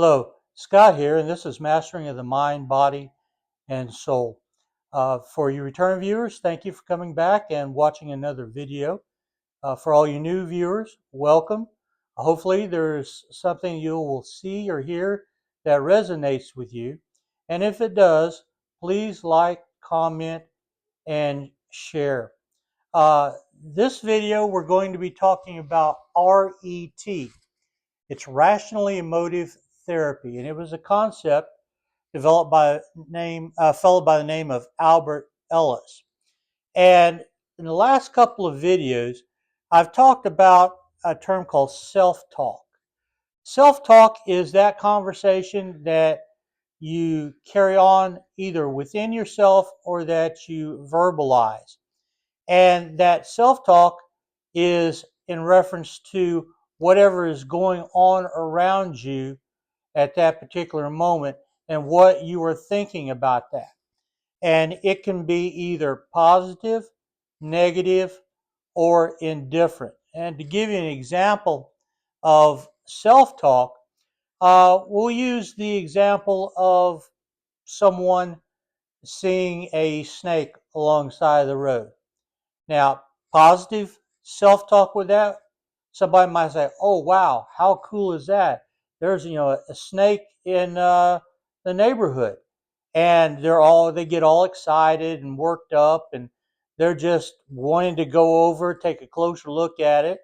Hello, Scott here, and this is Mastering of the Mind, Body, and Soul. For you return viewers, thank you for coming back and watching another video. For all you new viewers, welcome. Hopefully there's something you will see or hear that resonates with you. And if it does, please like, comment, and share. This video, we're going to be talking about R.E.T. It's rationally emotive therapy, and it was a concept developed by a fellow by the name of Albert Ellis. And in the last couple of videos, I've talked about a term called self-talk. Self-talk is that conversation that you carry on either within yourself or that you verbalize. And that self-talk is in reference to whatever is going on around you at that particular moment and what you are thinking about that. And it can be either positive, negative, or indifferent. And to give you an example of self-talk, we'll use the example of someone seeing a snake alongside the road. Now, positive self-talk with that, somebody might say, "Oh wow, how cool is that? There's a snake in the neighborhood," and they get all excited and worked up, and they're just wanting to go over, take a closer look at it,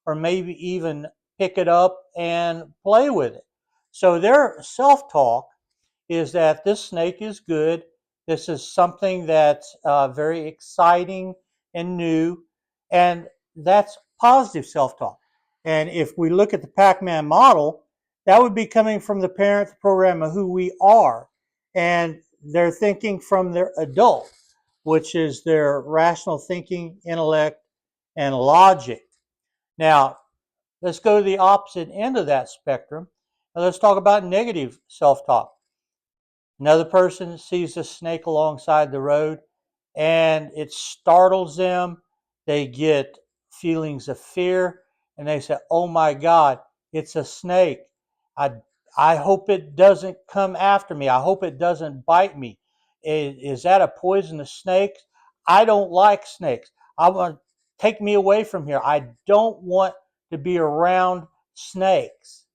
or maybe even pick it up and play with it. So their self-talk is that this snake is good. This is something that's very exciting and new, and that's positive self-talk. And if we look at the Pac-Man model, that would be coming from the parent, the program of who we are, and they're thinking from their adult, which is their rational thinking, intellect, and logic. Now, let's go to the opposite end of that spectrum, and let's talk about negative self-talk. Another person sees a snake alongside the road and it startles them. They get feelings of fear and they say, "Oh my God, it's a snake. I, I hope it doesn't come after me. I hope it doesn't bite me. Is that a poisonous snake? I don't like snakes. I want to take me away from here. I don't want to be around snakes."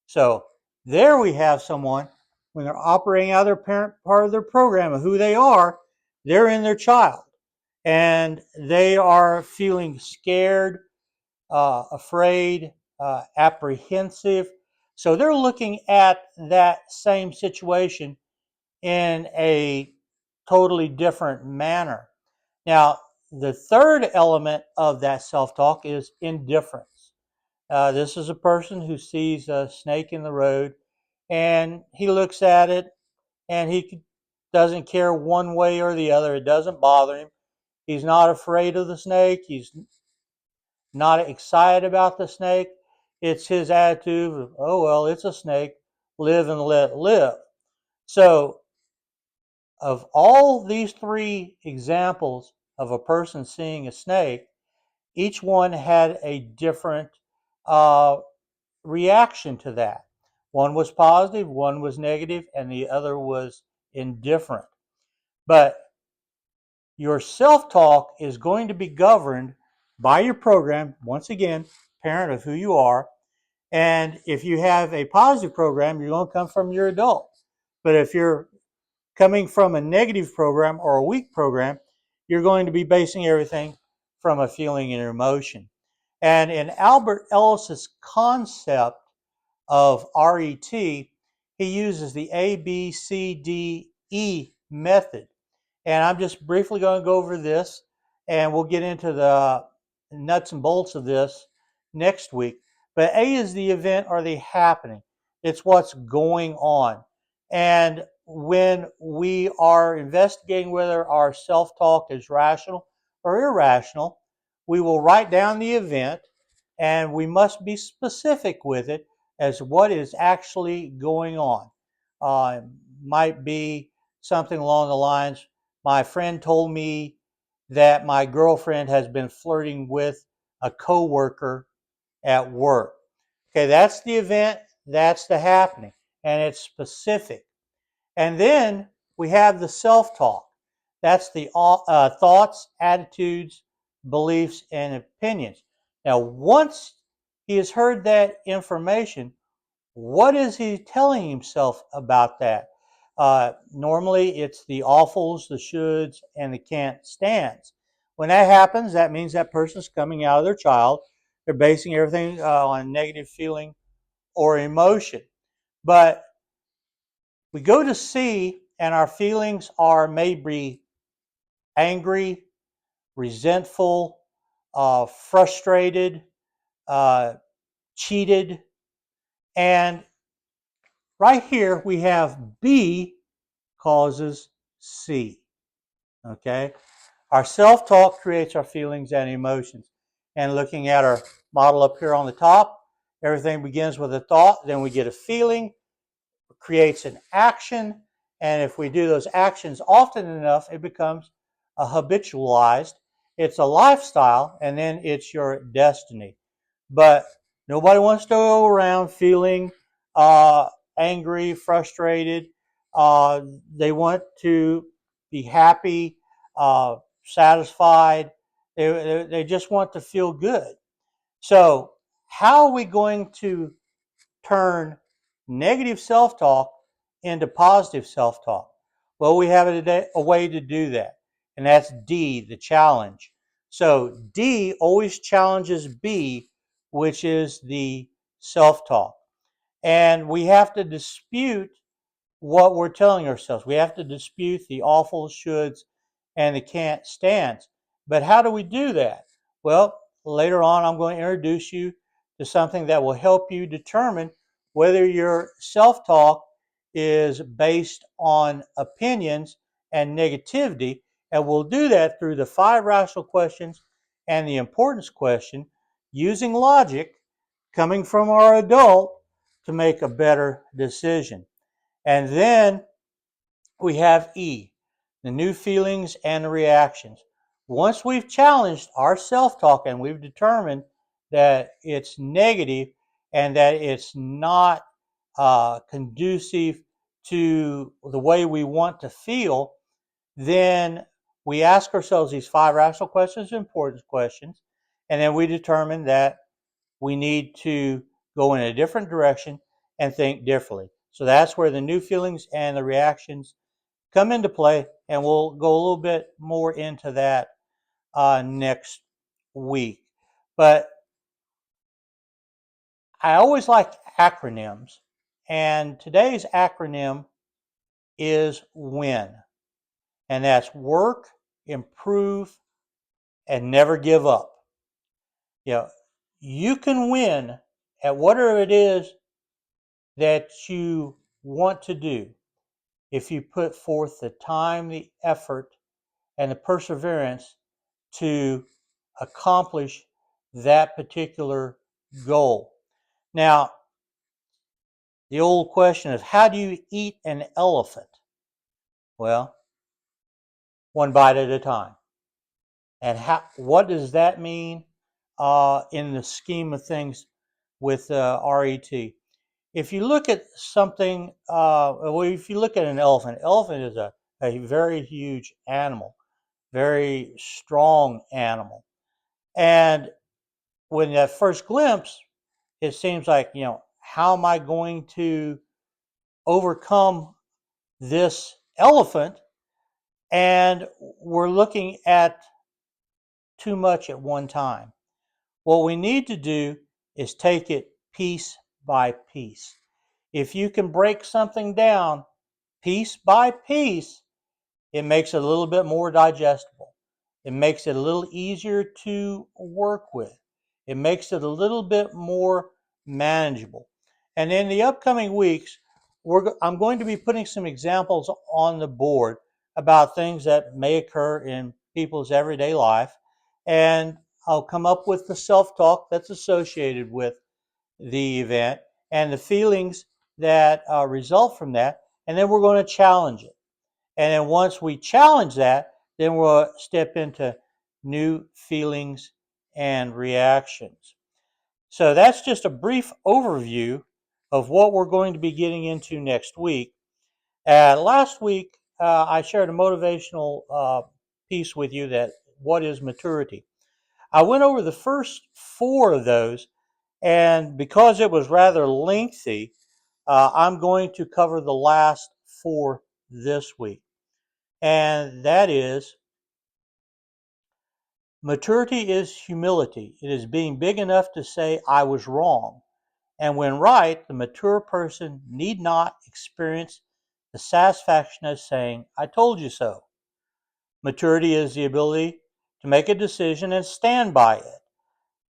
So there we have someone, when they're operating out of their parent part of their program of who they are, they're in their child. And they are feeling scared, afraid, apprehensive. So they're looking at that same situation in a totally different manner. Now, the third element of that self-talk is indifference. This is a person who sees a snake in the road and he looks at it and he doesn't care one way or the other. It doesn't bother him. He's not afraid of the snake. He's not excited about the snake. It's his attitude of, "Oh, well, it's a snake. Live and let live." So, of all these three examples of a person seeing a snake, each one had a different uh, reaction to that. One was positive, one was negative, and the other was indifferent. But your self-talk is going to be governed by your program, once again, parent of who you are. And if you have a positive program, you're going to come from your adult. But if you're coming from a negative program or a weak program, you're going to be basing everything from a feeling and emotion. And in Albert Ellis's concept of R.E.T., he uses the ABCDE method. And I'm just briefly going to go over this, and we'll get into the nuts and bolts of this next week. But A is the event or the happening. It's what's going on. And when we are investigating whether our self-talk is rational or irrational, we will write down the event, and we must be specific with it as what is actually going on. It might be something along the lines, "My friend told me that my girlfriend has been flirting with a coworker at work." Okay, that's the event, that's the happening. and it's specific. And then we have the self-talk. That's the thoughts, attitudes, beliefs, and opinions. Now, once he has heard that information, what is he telling himself about that? Normally, it's the awfuls, the shoulds, and the can't stands. When that happens, that means that person's coming out of their child. They're basing everything on negative feeling or emotion. But we go to C, and our feelings are maybe angry, resentful, frustrated, uh, cheated. And right here we have B causes C. Okay? Our self-talk creates our feelings and emotions. And looking at our model up here on the top, everything begins with a thought, then we get a feeling, creates an action, and if we do those actions often enough, it becomes a habitualized. It's a lifestyle, and then it's your destiny. But nobody wants to go around feeling angry, frustrated. They want to be happy, satisfied. They just want to feel good. So, how are we going to turn negative self-talk into positive self-talk? Well, we have a way to do that, and that's D, the challenge. So D always challenges B, which is the self-talk. And we have to dispute what we're telling ourselves. We have to dispute the awful, shoulds, and the can't stands. But how do we do that? Well, later on, I'm going to introduce you to something that will help you determine whether your self-talk is based on opinions and negativity. And we'll do that through the 5 rational questions and the importance question, using logic coming from our adult to make a better decision. And then we have E, the new feelings and the reactions. Once we've challenged our self-talk and we've determined that it's negative and that it's not conducive to the way we want to feel, then we ask ourselves these 5 rational questions, importance questions, and then we determine that we need to go in a different direction and think differently. So that's where the new feelings and the reactions come into play, and we'll go a little bit more into that next week. But I always like acronyms, and today's acronym is WIN, and that's work, improve, and never give up. You know, you can win at whatever it is that you want to do if you put forth the time, the effort, and the perseverance to accomplish that particular goal. Now, the old question is, how do you eat an elephant? Well, one bite at a time. And what does that mean in the scheme of things with R.E.T? If you look at something, if you look at an elephant is a very huge animal, very strong animal. And when that first glimpse, it seems like, how am I going to overcome this elephant? And we're looking at too much at one time. What we need to do is take it piece by piece. If you can break something down piece by piece, it makes it a little bit more digestible. It makes it a little easier to work with. It makes it a little bit more manageable. And in the upcoming weeks, I'm going to be putting some examples on the board about things that may occur in people's everyday life. And I'll come up with the self-talk that's associated with the event and the feelings that result from that. And then we're going to challenge it. And then once we challenge that, then we'll step into new feelings and reactions. So that's just a brief overview of what we're going to be getting into next week. Last week, I shared a motivational piece with you that what is maturity. I went over the first four of those, and because it was rather lengthy, I'm going to cover the last four this week. And that is, maturity is humility. It is being big enough to say, I was wrong. And when right, the mature person need not experience the satisfaction of saying, I told you so. Maturity is the ability to make a decision and stand by it.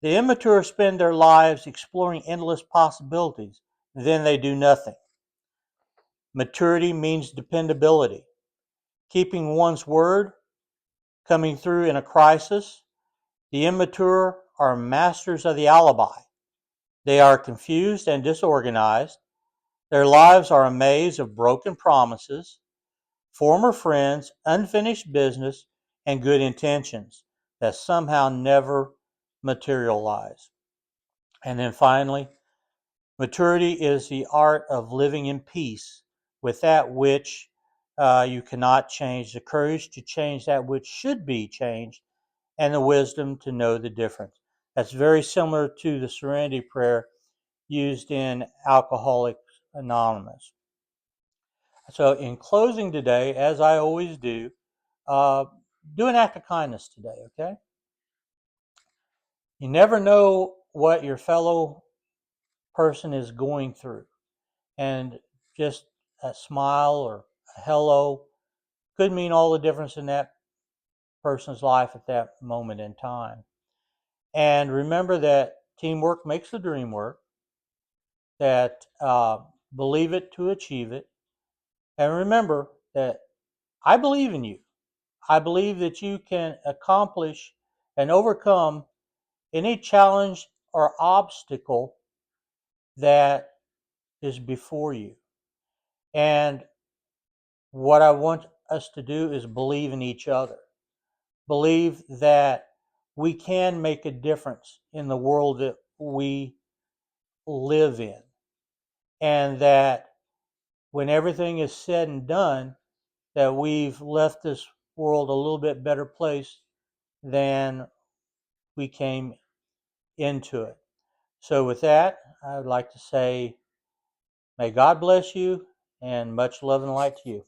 The immature spend their lives exploring endless possibilities, then they do nothing. Maturity means dependability, keeping one's word, coming through in a crisis. The immature are masters of the alibi. They are confused and disorganized. Their lives are a maze of broken promises, former friends, unfinished business, and good intentions that somehow never materialize. And then finally, maturity is the art of living in peace with that which you cannot change, the courage to change that which should be changed, and the wisdom to know the difference. That's very similar to the serenity prayer used in Alcoholics Anonymous. So, in closing today, as I always do an act of kindness today, okay? You never know what your fellow person is going through. And just a smile or a hello could mean all the difference in that person's life at that moment in time. And remember that teamwork makes the dream work, that believe it to achieve it. And remember that I believe in you. I believe that you can accomplish and overcome any challenge or obstacle that is before you. And what I want us to do is believe in each other. Believe that we can make a difference in the world that we live in. And that when everything is said and done, that we've left this world a little bit better place than we came into it. So with that, I would like to say, may God bless you and much love and light to you.